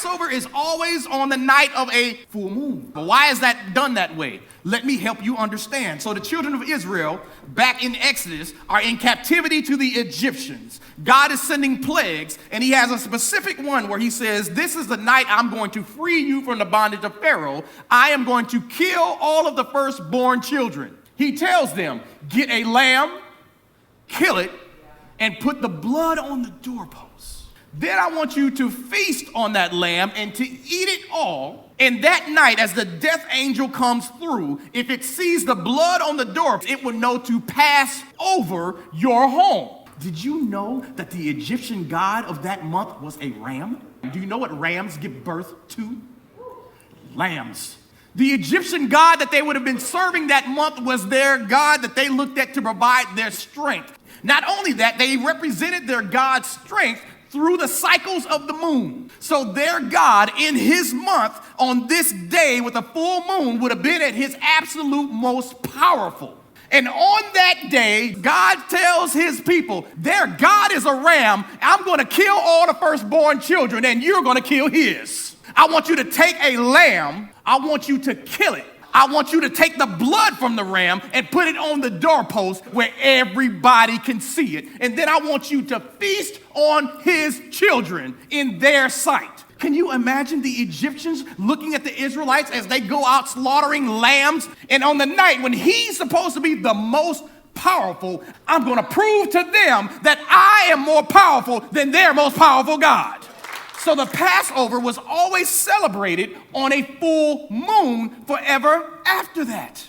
Passover is always on the night of a full moon. But why is that done that way? Let me help you understand. So the children of Israel, back in Exodus, are in captivity to the Egyptians. God is sending plagues, and he has a specific one where he says, this is the night I'm going to free you from the bondage of Pharaoh. I am going to kill all of the firstborn children. He tells them, get a lamb, kill it, and put the blood on the doorposts. Then I want you to feast on that lamb and to eat it all. And that night, as the death angel comes through, if it sees the blood on the door, it will know to pass over your home. Did you know that the Egyptian god of that month was a ram? Do you know what rams give birth to? Lambs. The Egyptian god that they would have been serving that month was their god that they looked at to provide their strength. Not only that, they represented their god's strength through the cycles of the moon. So their God in his month on this day with a full moon would have been at his absolute most powerful. And on that day, God tells his people, their God is a ram. I'm going to kill all the firstborn children and you're going to kill his. I want you to take a lamb. I want you to kill it. I want you to take the blood from the ram and put it on the doorpost where everybody can see it. And then I want you to feast on his children in their sight. Can you imagine the Egyptians looking at the Israelites as they go out slaughtering lambs? And on the night when he's supposed to be the most powerful, I'm going to prove to them that I am more powerful than their most powerful God. So the Passover was always celebrated on a full moon forever after that.